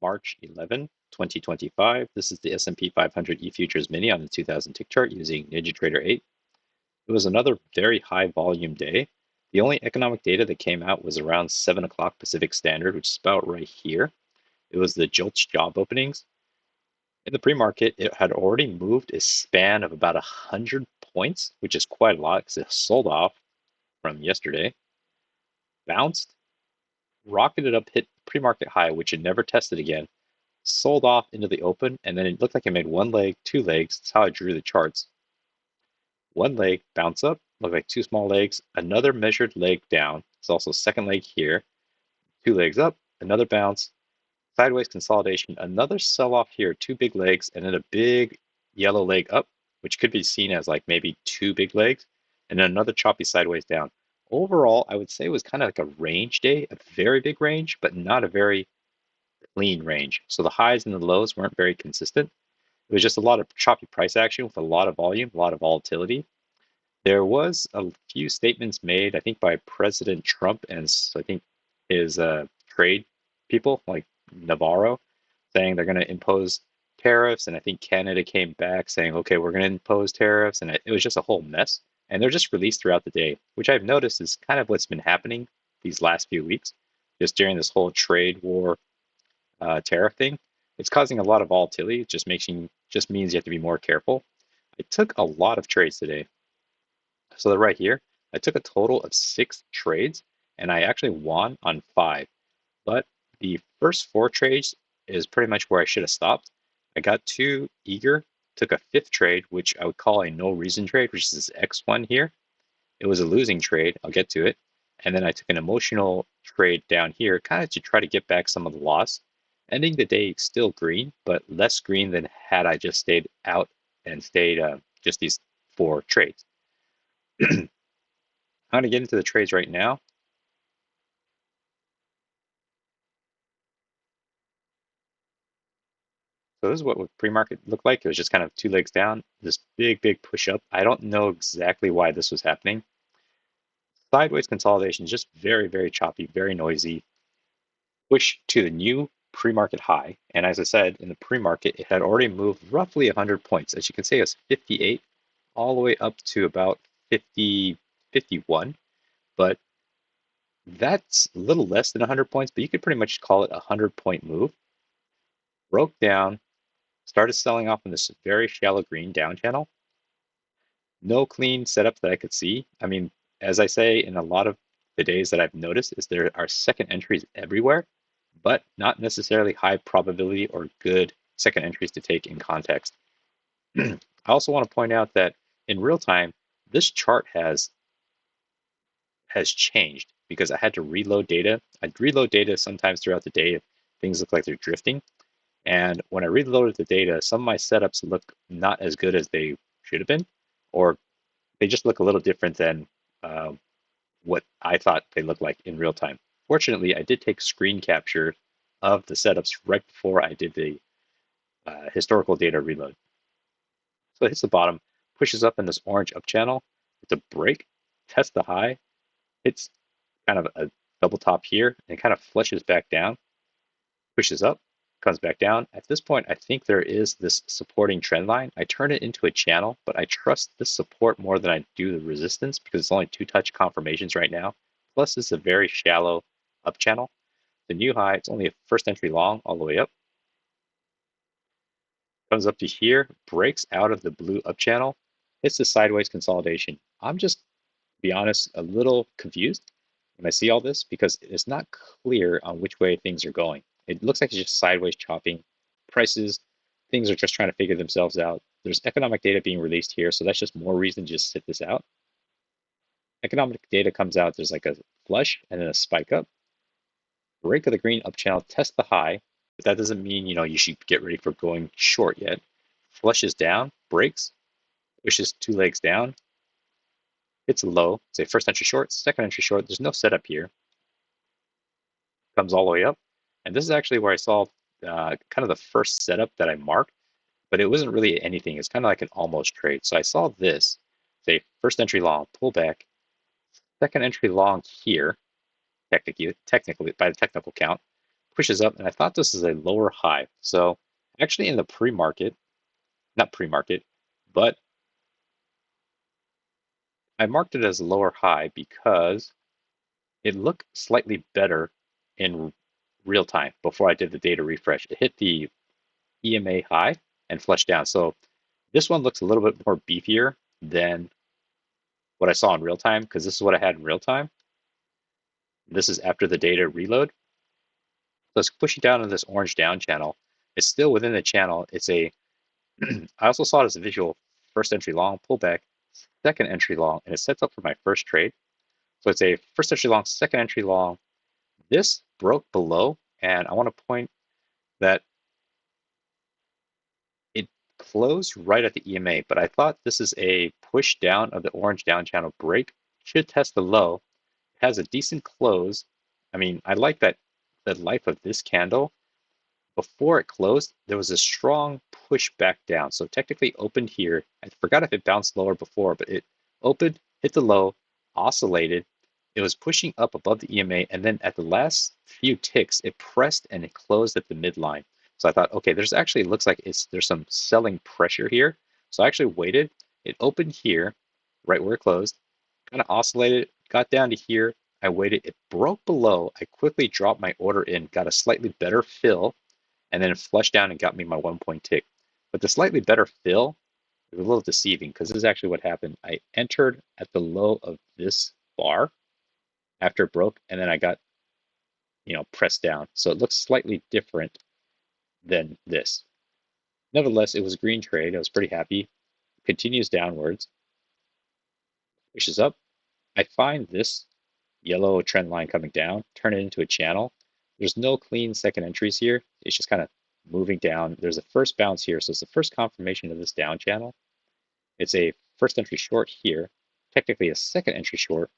March 11, 2025. This is the S&P 500 E-futures mini on the 2000 tick chart using NinjaTrader 8. It was another very high volume day. The only economic data that came out was around 7 o'clock Pacific Standard, which is about right here. It was the JOLTS Job Openings. In the pre-market, it had already moved a span of about 100 points, which is quite a lot because it sold off from yesterday, bounced, rocketed up, hit pre-market high, which it never tested again, sold off into the open, and then it looked like it made one leg, two legs. That's how I drew the charts. One leg, bounce up, looked like two small legs, another measured leg down. It's also second leg here, two legs up, another bounce, sideways consolidation, another sell off here, two big legs, and then a big yellow leg up, which could be seen as like maybe two big legs, and then another choppy sideways down. Overall, I would say it was kind of like a range day, a very big range, but not a very clean range. So the highs and the lows weren't very consistent. It was just a lot of choppy price action with a lot of volume, a lot of volatility. There was a few statements made, I think, by President Trump and I think his trade people like Navarro, saying they're going to impose tariffs. And I think Canada came back saying, okay, we're going to impose tariffs. And it was just a whole mess. And they're just released throughout the day, which I've noticed is kind of what's been happening these last few weeks, just during this whole trade war tariff thing. It's causing a lot of volatility. It just means you have to be more careful. I took a lot of trades today. So they're right here. I took a total of 6 trades, and I actually won on 5. But the first 4 trades is pretty much where I should have stopped. I got too eager, took a 5th trade, which I would call a no reason trade, which is this X1 here. It was a losing trade. I'll get to it. And then I took an emotional trade down here, kind of to try to get back some of the loss. Ending the day still green, but less green than had I just stayed out and stayed just these 4 trades. I'm going to get into the trades right now. So this is what pre-market looked like. It was just kind of 2 legs down, this big push up. I don't know exactly why this was happening. Sideways consolidation, just very choppy, very noisy. Push to the new pre-market high. And as I said, in the pre-market, it had already moved roughly 100 points. As you can see, it's 58 all the way up to about 50, 51. But that's a little less than 100 points, but you could pretty much call it a 100-point move. Broke down, started selling off in this very shallow green down channel. No clean setup that I could see. I mean, as I say in a lot of the days that I've noticed, is there are second entries everywhere, but not necessarily high probability or good second entries to take in context. I also want to point out that in real time, this chart has changed because I had to reload data. I'd reload data sometimes throughout the day if things look like they're drifting. And when I reloaded the data, some of my setups look not as good as they should have been, or they just look a little different than what I thought they looked like in real time. Fortunately, I did take screen capture of the setups right before I did the historical data reload. So it hits the bottom, pushes up in this orange up channel. It's a break, tests the high, hits kind of a double top here, and kind of flushes back down, pushes up, comes back down. At this point, I think there is this supporting trend line. I turn it into a channel, but I trust this support more than I do the resistance because it's only 2 touch confirmations right now. Plus, it's a very shallow up channel. The new high, it's only a first entry long all the way up. Comes up to here, breaks out of the blue up channel, hits the sideways consolidation. I'm just, to be honest, a little confused when I see all this because it's not clear on which way things are going. It looks like it's just sideways chopping. Prices, things are just trying to figure themselves out. There's economic data being released here, so that's just more reason to just sit this out. Economic data comes out, there's like a flush and then a spike up. Break of the green up channel, test the high, but that doesn't mean you should get ready for going short yet. Flushes down, breaks, pushes 2 legs down, hits a low, say first entry short, second entry short, there's no setup here. Comes all the way up. And this is actually where I saw kind of the first setup that I marked, but it wasn't really anything. It's kind of like an almost trade. So I saw this, say first entry long, pull back, second entry long here, technically by the technical count, pushes up, and I thought this is a lower high. So actually in the pre-market, not pre-market, but I marked it as a lower high because it looked slightly better in real time before I did the data refresh. It hit the EMA high and flushed down. So this one looks a little bit more beefier than what I saw in real time, because this is what I had in real time. This is after the data reload. So it's pushing down on this orange down channel. It's still within the channel. It's a, I also saw it as a visual first entry long pullback, second entry long, and it sets up for my first trade. So it's a first entry long, second entry long. This broke below, and I want to point that it closed right at the EMA, but I thought this is a push down of the orange down channel break. Should test the low. It has a decent close. I mean, I like that the life of this candle. Before it closed, there was a strong push back down. So technically opened here. I forgot if it bounced lower before, but it opened, hit the low, oscillated. It was pushing up above the EMA, and then at the last few ticks, it pressed and it closed at the midline. So I thought, okay, there's actually looks like there's some selling pressure here. So I actually waited. It opened here, right where it closed, kind of oscillated, got down to here. I waited. It broke below. I quickly dropped my order in, got a slightly better fill, and then it flushed down and got me my 1 point tick. But the slightly better fill is a little deceiving, because this is actually what happened. I entered at the low of this bar after it broke, and then I got, pressed down. So it looks slightly different than this. Nevertheless, it was a green trade. I was pretty happy. Continues downwards, pushes up. I find this yellow trend line coming down, turn it into a channel. There's no clean second entries here. It's just kind of moving down. There's a first bounce here. So it's the first confirmation of this down channel. It's a first entry short here, technically a second entry short.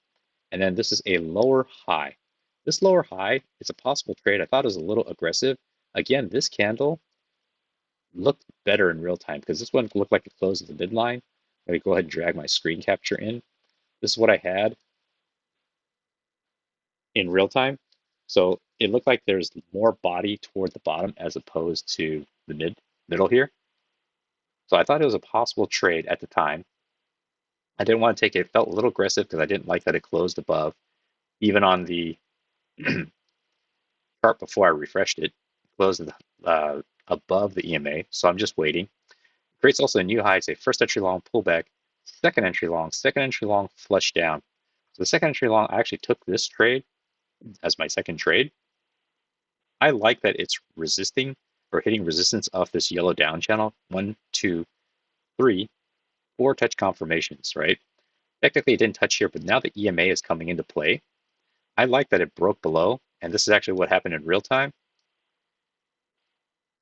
And then this is a lower high. This lower high is a possible trade. I thought it was a little aggressive. Again, this candle looked better in real time, because this one looked like it closed at the midline. Let me go ahead and drag my screen capture in. This is what I had in real time. So it looked like there's more body toward the bottom as opposed to the middle here. So I thought it was a possible trade at the time. I didn't want to take it. It felt a little aggressive because I didn't like that it closed above. Even on the chart before I refreshed it, closed above the EMA. So I'm just waiting. It creates also a new high. It's a first entry long pullback, second entry long flush down. So the second entry long, I actually took this trade as my second trade. I like that it's resisting or hitting resistance off this yellow down channel. 1, 2, 3, 4 touch confirmations, right? Technically it didn't touch here, but now the EMA is coming into play. I like that it broke below, and this is actually what happened in real time.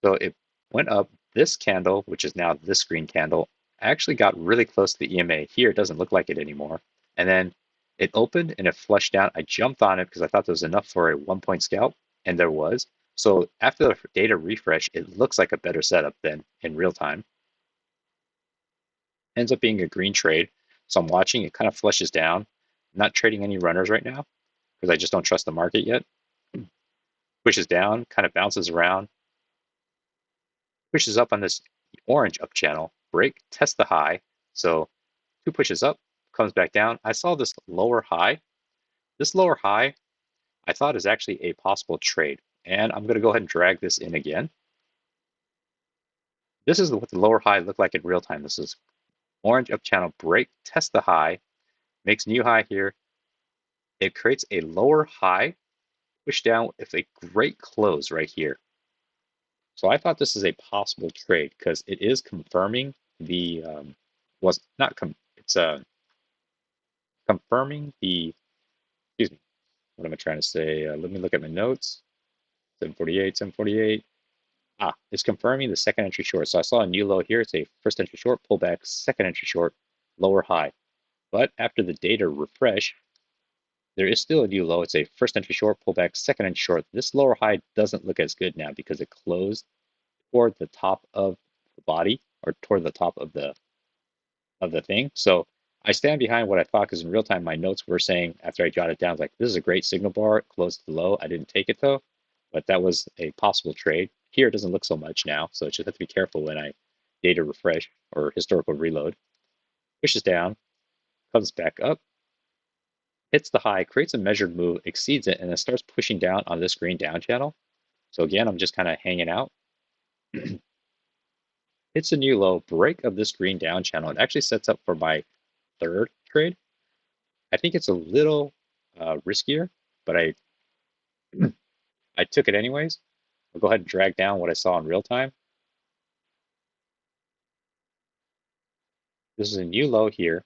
So it went up. This candle, which is now this green candle, actually got really close to the EMA. Here it doesn't look like it anymore. And then it opened and it flushed down. I jumped on it because I thought there was enough for a 1 point scalp, and there was. So after the data refresh, it looks like a better setup than in real time. Ends up being a green trade. So I'm watching, it kind of flushes down. I'm not trading any runners right now because I just don't trust the market yet. Pushes down, kind of bounces around, pushes up on this orange up channel, break, test the high. So 2 pushes up, comes back down. I saw this lower high. This lower high, I thought is actually a possible trade. And I'm going to go ahead and drag this in again. This is what the lower high looked like in real time. This is orange up channel break, test the high, makes new high here. It creates a lower high, push down with a great close right here. So I thought this is a possible trade because it is confirming the was not it's confirming the, excuse me, what am I trying to say? Let me look at my notes. 748, 748. It's confirming the second entry short. So I saw a new low here. It's a first entry short, pullback, second entry short, lower high. But after the data refresh, there is still a new low. It's a first entry short, pullback, second entry short. This lower high doesn't look as good now because it closed toward the top of the body, or toward the top of the thing. So I stand behind what I thought, because in real time my notes were saying after I jotted down, like, this is a great signal bar, close to the low. I didn't take it though. but that was a possible trade. Here it doesn't look so much now, so I just have to be careful when I data refresh or historical reload. Pushes down, comes back up, hits the high, creates a measured move, exceeds it, and then starts pushing down on this green down channel. So again, I'm just kind of hanging out. Hits a new low, break of this green down channel. It actually sets up for my third trade. I think it's a little riskier, but I took it anyways. I'll go ahead and drag down what I saw in real time. This is a new low here.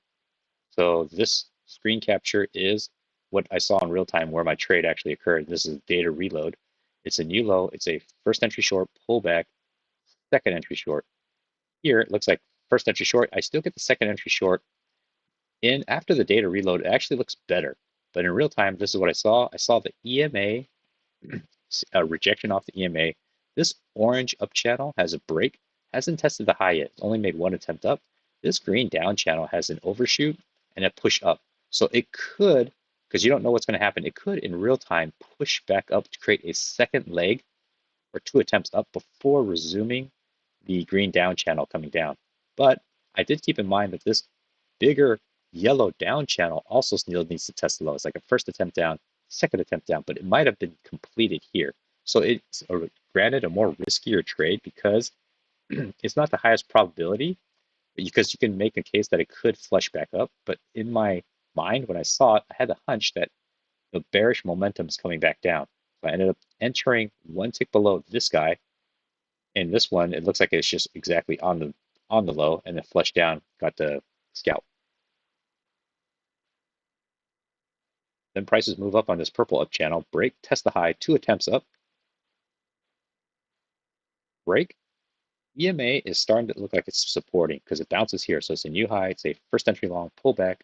So this screen capture is what I saw in real time where my trade actually occurred. This is data reload. It's a new low. It's a first entry short pullback, second entry short. Here it looks like first entry short. I still get the second entry short. In after the data reload, it actually looks better. But in real time, this is what I saw. I saw the EMA rejection off the EMA. This orange up channel has a break, hasn't tested the high yet. It's only made one attempt up. This green down channel has an overshoot and a push up. So it could, because you don't know what's going to happen, it could in real time push back up to create a second leg or two attempts up before resuming the green down channel coming down. But I did keep in mind that this bigger yellow down channel also still needs to test the low. It's like a first attempt down, second attempt down, but it might have been completed here. So it's granted a more riskier trade because it's not the highest probability, because you can make a case that it could flush back up. But in my mind, when I saw it, I had the hunch that the bearish momentum is coming back down. So I ended up entering one tick below this guy. And this one, it looks like it's just exactly on the low, and then flushed down, got the scalp. Then prices move up on this purple up channel, break, test the high, two attempts up, break. EMA is starting to look like it's supporting because it bounces here. So it's a new high. It's a first entry long pullback,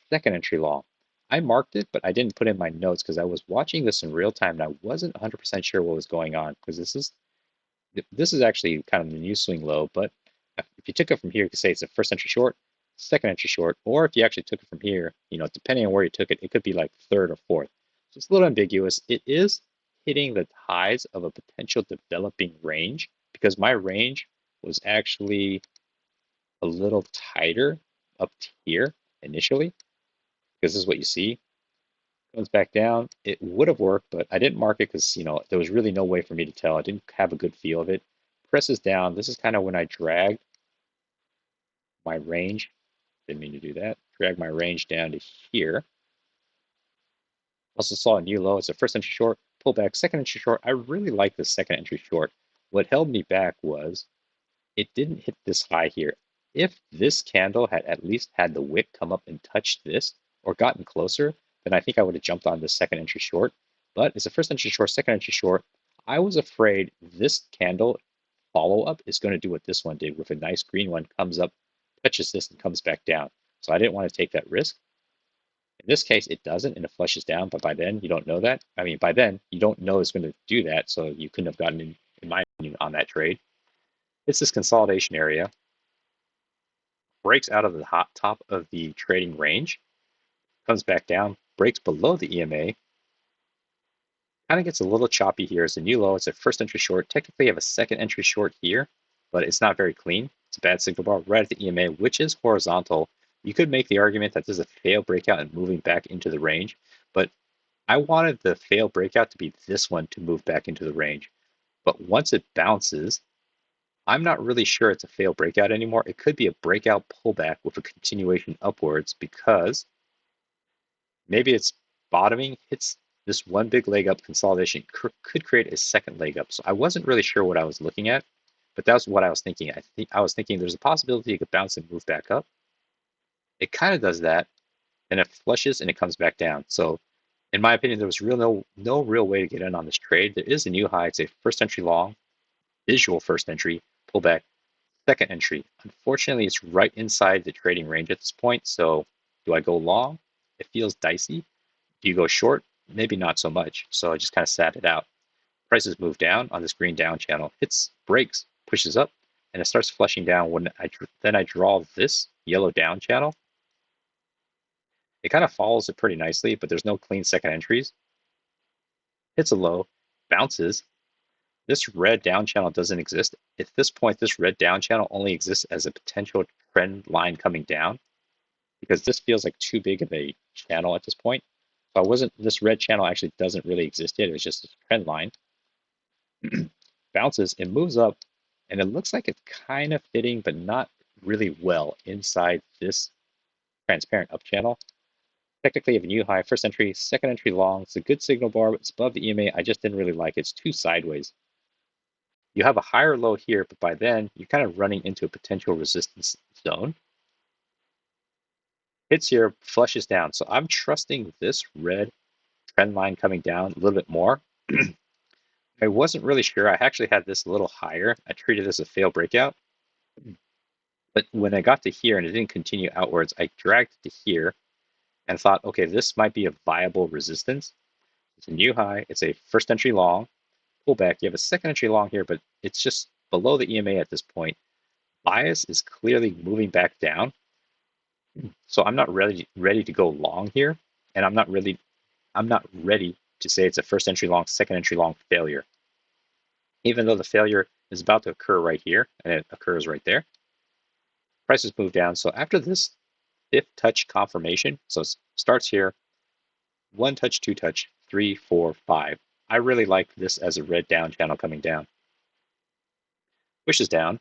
second entry long. I marked it, but I didn't put in my notes because I was watching this in real time and I wasn't 100% sure what was going on, because this is actually kind of the new swing low. But if you took it from here, you could say it's a first entry short, second entry short, or if you actually took it from here, depending on where you took it, it could be like third or fourth. So it's a little ambiguous. It is hitting the highs of a potential developing range, because my range was actually a little tighter up here initially, because this is what you see. Comes back down. It would have worked, but I didn't mark it because there was really no way for me to tell. I didn't have a good feel of it. Presses down. This is kind of when I dragged my range. Didn't mean to do that. Drag my range down to here. Also saw a new low. It's a first entry short, pull back, second entry short. I really like this second entry short. What held me back was it didn't hit this high here. If this candle had at least had the wick come up and touch this or gotten closer, then I think I would have jumped on the second entry short. But it's a first entry short, second entry short. I was afraid this candle follow up is going to do what this one did, with a nice green one comes up, touches this, and comes back down. So I didn't want to take that risk. In this case, it doesn't, and it flushes down, but by then you don't know that. I mean, by then you don't know it's going to do that, so you couldn't have gotten in my opinion, on that trade. It's this consolidation area, breaks out of the hot top of the trading range, comes back down, breaks below the EMA, kind of gets a little choppy here. It's a new low. It's a first entry short. Technically, you have a second entry short here, but it's not very clean. It's a bad signal bar right at the EMA, which is horizontal. You could make the argument that this is a failed breakout and moving back into the range, but I wanted the failed breakout to be this one to move back into the range. But once it bounces, I'm not really sure it's a failed breakout anymore. It could be a breakout pullback with a continuation upwards, because maybe it's bottoming, hits this one big leg up, consolidation could create a second leg up. So I wasn't really sure what I was looking at, but that's what I was thinking. I was thinking there's a possibility it could bounce and move back up. It kind of does that, and it flushes and it comes back down. So in my opinion, there was no real way to get in on this trade. There is a new high. It's a first entry long, visual first entry, pullback, second entry. Unfortunately, it's right inside the trading range at this point. So do I go long? It feels dicey. Do you go short? Maybe not so much. So I just kind of sat it out. Prices move down on this green down channel, hits, breaks, pushes up, and it starts flushing down. When I draw this yellow down channel, it kind of follows it pretty nicely, but there's no clean second entries. Hits a low, bounces, This red down channel doesn't exist. At this point, this red down channel only exists as a potential trend line coming down because this feels like too big of a channel at this point. So this red channel actually doesn't really exist yet. It was just a trend line. Bounces, it moves up, and it looks like it's kind of fitting, but not really well inside this transparent up channel. Technically, you have a new high, first entry, second entry long. It's a good signal bar, but it's above the EMA. I just didn't really like it. It's too sideways. You have a higher low here, but by then you're kind of running into a potential resistance zone. Hits here, flushes down. So I'm trusting this red trend line coming down a little bit more. I wasn't really sure. I actually had this a little higher. I treated this as a fail breakout. But when I got to here and it didn't continue outwards, I dragged it to here and thought, okay, this might be a viable resistance. It's a new high. It's a first entry long pullback. You have a second entry long here, but it's just below the EMA at this point. Bias is clearly moving back down. So I'm not ready to go long here. And I'm not ready to say it's a first entry long, second entry long failure. Even though the failure is about to occur right here, and it occurs right there. Prices move down. So after this fifth touch confirmation, so it starts here, 1 touch, 2 touch, 3, 4, 5. I really like this as a red down channel coming down. Pushes down.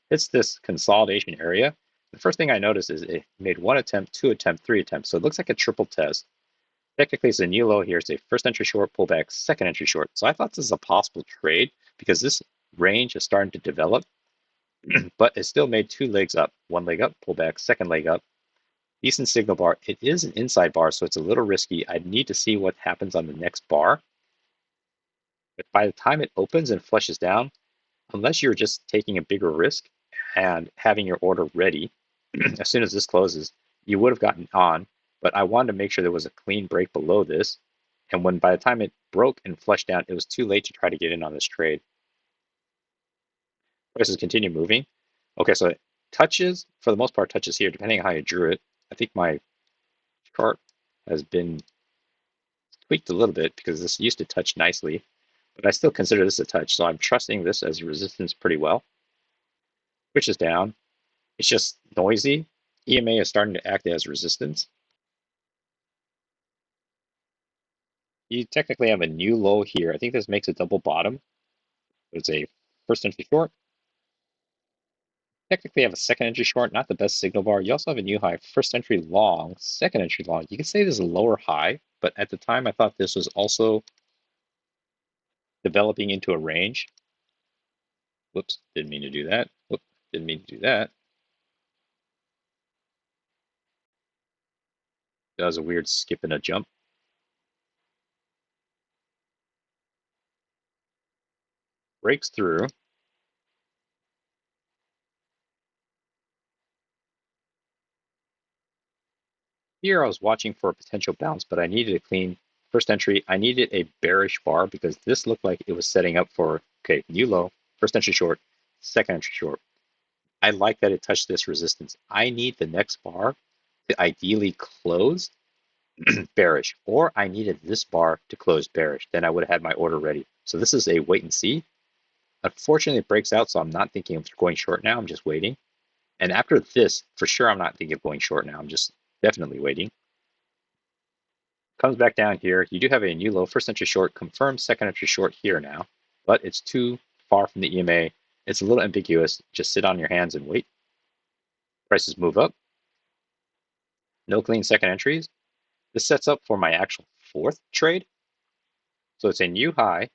Hits this consolidation area. The first thing I noticed is it made 1 attempt, 2 attempt, 3 attempts. So it looks like a triple test. Technically, it's a new low here. It's a first entry short, pullback, second entry short. So I thought this is a possible trade because this range is starting to develop, but it still made 2 legs up. 1 leg up, pullback, second leg up. Decent signal bar. It is an inside bar, so it's a little risky. I need to see what happens on the next bar. But by the time it opens and flushes down, unless you're just taking a bigger risk and having your order ready, as soon as this closes, you would have gotten on. But I wanted to make sure there was a clean break below this. And by the time it broke and flushed down, it was too late to try to get in on this trade. Prices continue moving. Okay, so it touches, for the most part, touches here, depending on how you drew it. I think my chart has been tweaked a little bit because this used to touch nicely, but I still consider this a touch. So I'm trusting this as resistance pretty well. Pushes down. It's just noisy. EMA is starting to act as resistance. You technically have a new low here. I think this makes a double bottom. It's a first entry short. Technically have a second entry short, not the best signal bar. You also have a new high, first entry long, second entry long. You could say this is a lower high, but at the time I thought this was also developing into a range. Whoops, didn't mean to do that. Whoops, didn't mean to do that. That was a weird skip and a jump. Breaks through. Here I was watching for a potential bounce, but I needed a clean first entry. I needed a bearish bar because this looked like it was setting up for, okay, new low, first entry short, second entry short. I like that it touched this resistance. I need the next bar to ideally close bearish, or I needed this bar to close bearish. Then I would have had my order ready. So this is a wait and see. Unfortunately, it breaks out, so I'm not thinking of going short now. I'm just waiting. And after this, for sure, I'm not thinking of going short now. I'm just definitely waiting. Comes back down here. You do have a new low, first entry short, confirmed second entry short here now, but it's too far from the EMA. It's a little ambiguous. Just sit on your hands and wait. Prices move up. No clean second entries. This sets up for my actual fourth trade. So it's a new high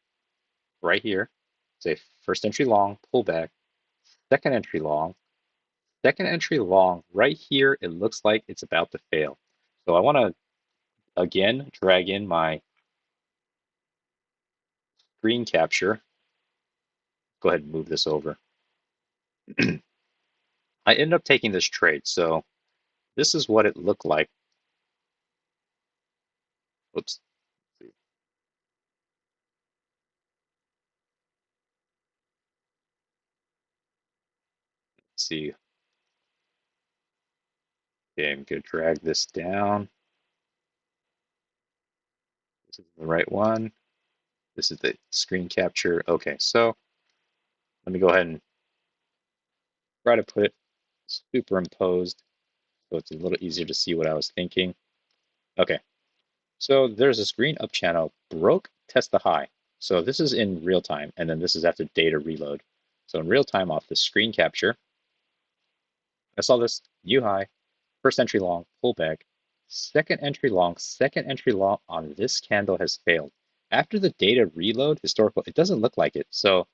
right here. It's a first entry long, pullback, second entry long, second entry long. Right here, it looks like it's about to fail. So I want to, again, drag in my screen capture. Go ahead and move this over. I ended up taking this trade. So this is what it looked like. Oops. Let's see. Okay, I'm going to drag this down. This is the right one. This is the screen capture. Okay, so let me go ahead and try to put it superimposed so it's a little easier to see what I was thinking. Okay, so there's this green up channel, broke, test the high. So this is in real time, and then this is after data reload. So in real time off the screen capture, I saw this new high, first entry long, pullback, second entry long on this candle has failed. After the data reload, historical, it doesn't look like it. So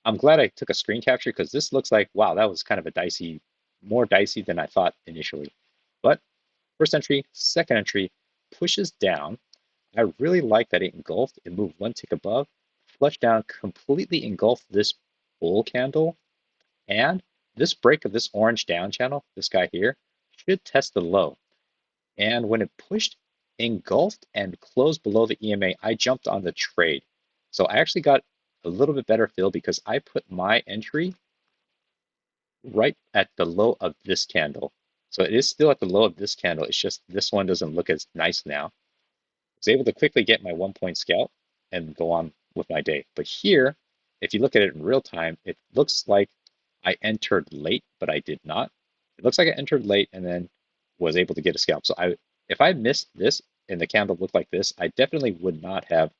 I'm glad I took a screen capture because this looks like, wow, that was kind of a dicey, more dicey than I thought initially. But first entry, second entry pushes down. I really like that it engulfed. It moved one tick above, flushed down, completely engulfed this bull candle. And this break of this orange down channel, this guy here, should test the low. And when it pushed, engulfed, and closed below the EMA, I jumped on the trade. So I actually got a little bit better feel because I put my entry right at the low of this candle. So it is still at the low of this candle. It's just this one doesn't look as nice now. I was able to quickly get my 1 point scalp and go on with my day. But here, if you look at it in real time, it looks like I entered late, but I did not. It looks like I entered late and then was able to get a scalp. So if I missed this and the candle looked like this, I definitely would not have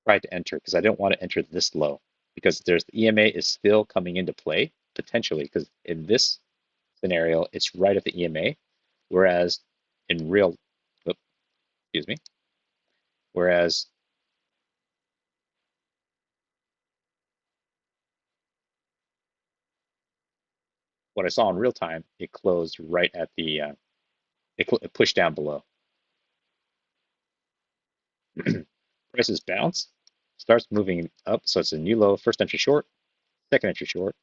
tried to enter because I don't want to enter this low because there's the EMA is still coming into play potentially because in this scenario it's right at the EMA, whereas in real, oops, excuse me, whereas what I saw in real time, it closed right at the it pushed down below. Prices bounce, starts moving up, so it's a new low, first entry short, second entry short,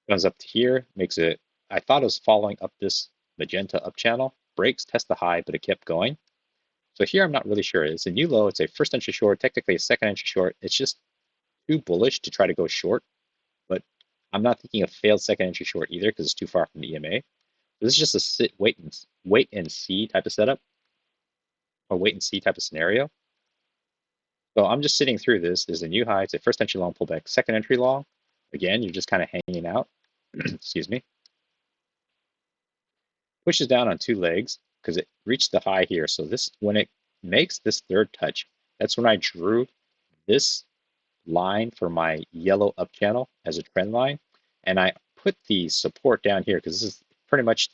comes up to here, makes it, I thought it was following up this magenta up channel, breaks, test the high, but it kept going. So here I'm not really sure. It's a new low, it's a first entry short, technically a second entry short. It's just too bullish to try to go short, but I'm not thinking of failed second entry short either because it's too far from the EMA. This is just a wait and see type of setup or wait and see type of scenario. So I'm just sitting through this. There's a new high. It's a first entry long pullback, second entry long. Again, you're just kind of hanging out. Excuse me. Pushes down on two legs because it reached the high here. So this, when it makes this third touch, that's when I drew this line for my yellow up channel as a trend line. And I put the support down here because this is pretty much,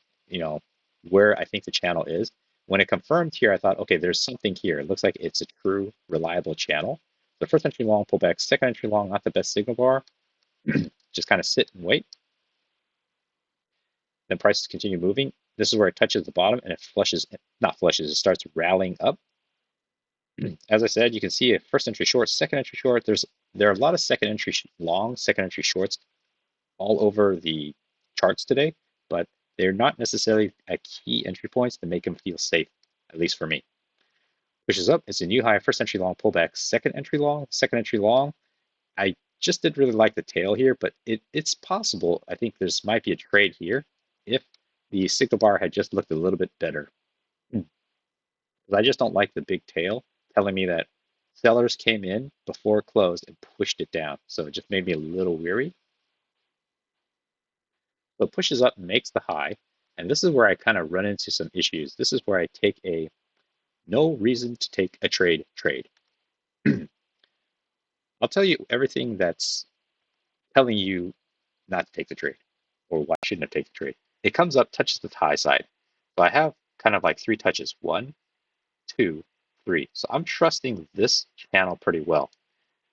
where I think the channel is. When it confirmed here, I thought, okay, there's something here. It looks like it's a true, reliable channel. The first entry long pullback, second entry long, not the best signal bar. Just kind of sit and wait. Then prices continue moving. This is where it touches the bottom and it flushes, not flushes, it starts rallying up. As I said, you can see a first entry short, second entry short. There are a lot of second entry long, second entry shorts all over the charts today, but they're not necessarily at key entry points to make them feel safe, at least for me. Pushes up, it's a new high, first entry long pullback, second entry long, second entry long. I just didn't really like the tail here, but it's possible. I think this might be a trade here if the signal bar had just looked a little bit better. I just don't like the big tail telling me that sellers came in before it closed and pushed it down. So it just made me a little weary. So it pushes up, makes the high. And this is where I kind of run into some issues. This is where I take a no reason to take a trade. I'll tell you everything that's telling you not to take the trade or why shouldn't I take the trade. It comes up, touches the high side. So I have kind of like three touches, 1, 2, 3. So I'm trusting this channel pretty well.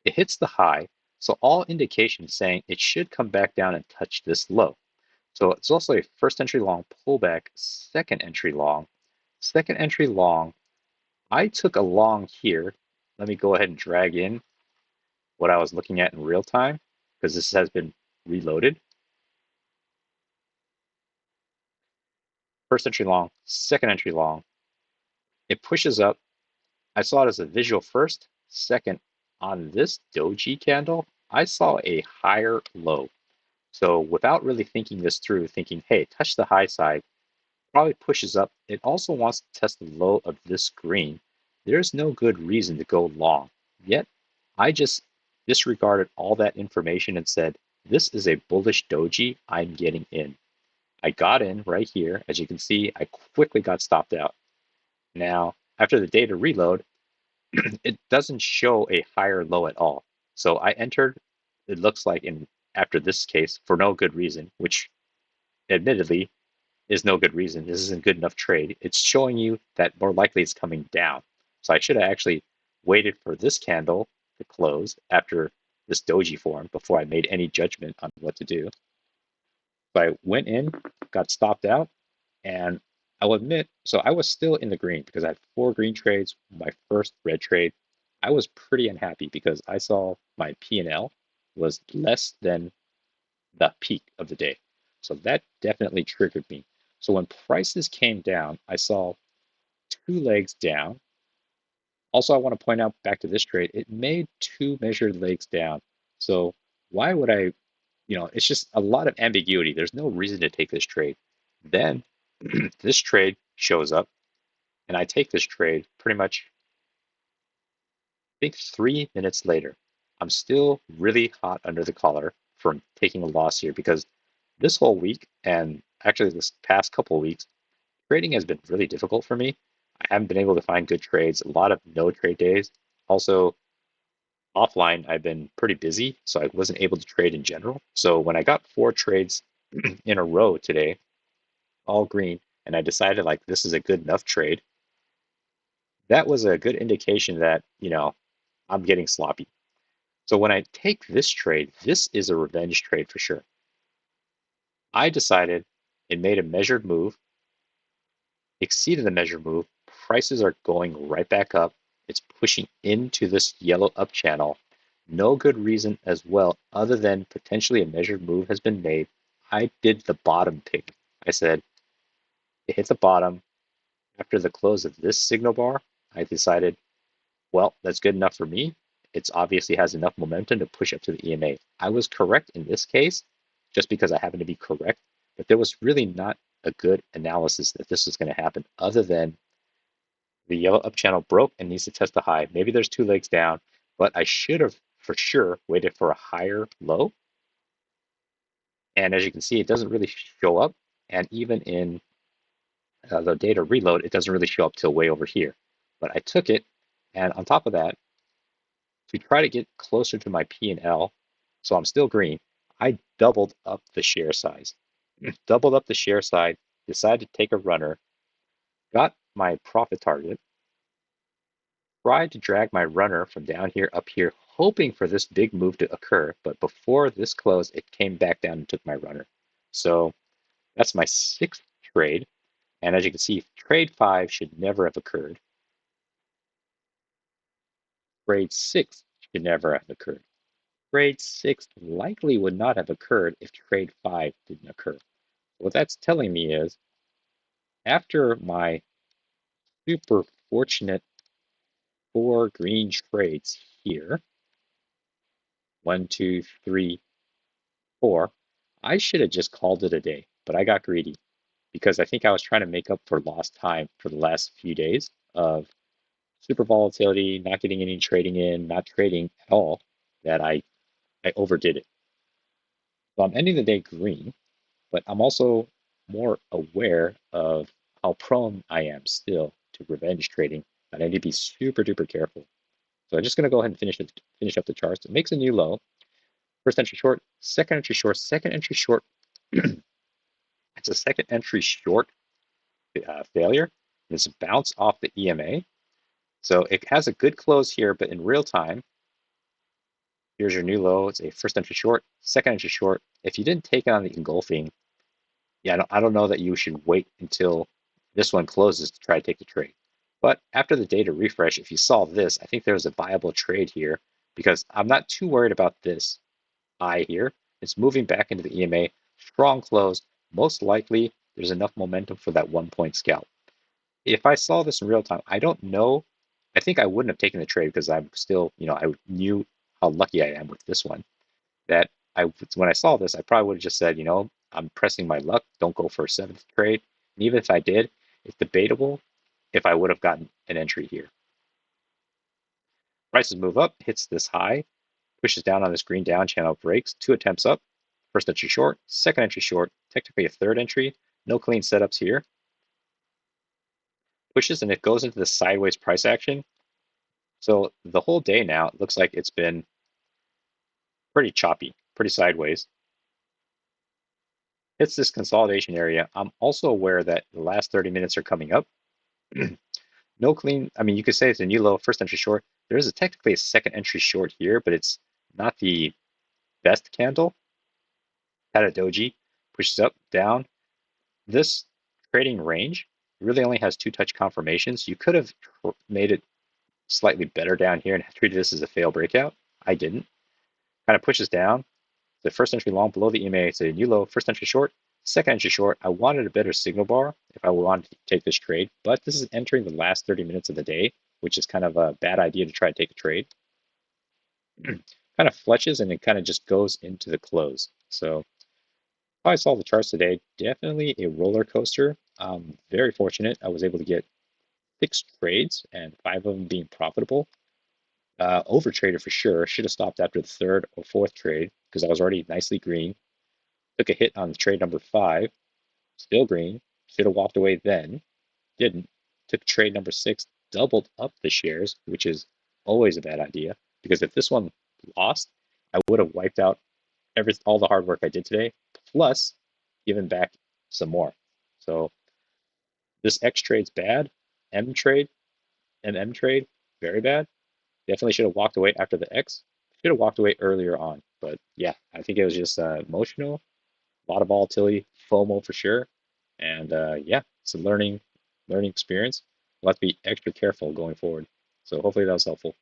It hits the high, so all indications saying it should come back down and touch this low. So it's also a first entry long pullback, second entry long. Second entry long, I took a long here. Let me go ahead and drag in what I was looking at in real time because this has been reloaded. First entry long, second entry long. It pushes up. I saw it as a visual first. Second, on this doji candle, I saw a higher low. So without really thinking this through, thinking, hey, touch the high side, probably pushes up. It also wants to test the low of this green. there's no good reason to go long. Yet, I just disregarded all that information and said, this is a bullish doji, I'm getting in. I got in right here. As you can see, I quickly got stopped out. Now, after the data reload, it doesn't show a higher low at all. So I entered, it looks like after this case, for no good reason, which admittedly is no good reason. This isn't good enough trade. It's showing you that more likely it's coming down. So I should have actually waited for this candle to close after this doji form before I made any judgment on what to do. So I went in, got stopped out, and I'll admit, so I was still in the green because I had 4 green trades, my first red trade. I was pretty unhappy because I saw my P&L was less than the peak of the day. So that definitely triggered me. So when prices came down, I saw 2 legs down. Also, I want to point out back to this trade, it made 2 measured legs down. So why would I, it's just a lot of ambiguity. There's no reason to take this trade. Then this trade shows up and I take this trade pretty much, I think 3 minutes later. I'm still really hot under the collar from taking a loss here because this whole week and actually this past couple of weeks, trading has been really difficult for me. I haven't been able to find good trades, a lot of no trade days. Also, offline, I've been pretty busy, so I wasn't able to trade in general. So when I got 4 trades in a row today, all green, and I decided like this is a good enough trade, that was a good indication that, I'm getting sloppy. So when I take this trade, this is a revenge trade for sure. I decided it made a measured move, exceeded the measured move. Prices are going right back up. It's pushing into this yellow up channel. No good reason as well, other than potentially a measured move has been made. I did the bottom pick. I said it hit the bottom. After the close of this signal bar, I decided, well, that's good enough for me. It obviously has enough momentum to push up to the EMA. I was correct in this case, just because I happened to be correct, but there was really not a good analysis that this was going to happen other than the yellow up channel broke and needs to test the high. Maybe there's 2 legs down, but I should have for sure waited for a higher low. And as you can see, it doesn't really show up. And even in the data reload, it doesn't really show up till way over here. But I took it, and on top of that, to try to get closer to my P&L, so I'm still green, I doubled up the share size. Doubled up the share size, decided to take a runner, got my profit target, tried to drag my runner from down here up here, hoping for this big move to occur. But before this closed, it came back down and took my runner. So that's my 6th trade. And as you can see, trade 5 should never have occurred. Trade 6 should never have occurred. Trade 6 likely would not have occurred if trade 5 didn't occur. What that's telling me is after my super fortunate 4 green trades here, 1, 2, 3, 4, I should have just called it a day, but I got greedy because I think I was trying to make up for lost time for the last few days of super volatility, not getting any trading in, not trading at all, that I overdid it. So I'm ending the day green, but I'm also more aware of how prone I am still to revenge trading, and I need to be super duper careful. So I'm just going to go ahead and finish up the charts. It makes a new low. First entry short, second entry short, second entry short. It's a second entry short failure. It's a bounce off the EMA. So it has a good close here, but in real time, here's your new low. It's a first entry short, second entry short. If you didn't take it on the engulfing, yeah, I don't know that you should wait until this one closes to try to take the trade. But after the data refresh, if you saw this, I think there's a viable trade here because I'm not too worried about this high here. It's moving back into the EMA, strong close. Most likely, there's enough momentum for that 1 point scalp. If I saw this in real time, I don't know. I think I wouldn't have taken the trade because I'm still, I knew how lucky I am with this one. That when I saw this, I probably would have just said, I'm pressing my luck. Don't go for a 7th trade. And even if I did, it's debatable if I would have gotten an entry here. Prices move up, hits this high, pushes down on this green down channel, breaks, 2 attempts up. First entry short, second entry short, technically a third entry. No clean setups here. Pushes and it goes into the sideways price action. So the whole day now, it looks like it's been pretty choppy, pretty sideways. Hits this consolidation area. I'm also aware that the last 30 minutes are coming up. No clean, I mean, you could say it's a new low, first entry short. There is technically a second entry short here, but it's not the best candle. Had a doji, pushes up, down. This trading range really only has 2 touch confirmations. You could have made it slightly better down here and treated this as a fail breakout. I didn't. Kind of pushes down. The first entry long below the EMA, it's a new low, first entry short, second entry short. I wanted a better signal bar if I wanted to take this trade, but this is entering the last 30 minutes of the day, which is kind of a bad idea to try to take a trade. Kind of fletches and it kind of just goes into the close. So I saw the charts today. Definitely a roller coaster. Very fortunate. I was able to get 6 trades and 5 of them being profitable. Overtraded for sure. Should have stopped after the third or fourth trade because I was already nicely green. Took a hit on trade number 5, still green. Should have walked away then. Didn't. Took trade number 6, doubled up the shares, which is always a bad idea because if this one lost, I would have wiped out all the hard work I did today, plus given back some more. So this X trade's bad. M trade and M trade, very bad. Definitely should have walked away after the X. Should have walked away earlier on. But yeah, I think it was just emotional, a lot of volatility, FOMO for sure. And yeah, it's a learning experience. We'll have to be extra careful going forward. So hopefully that was helpful.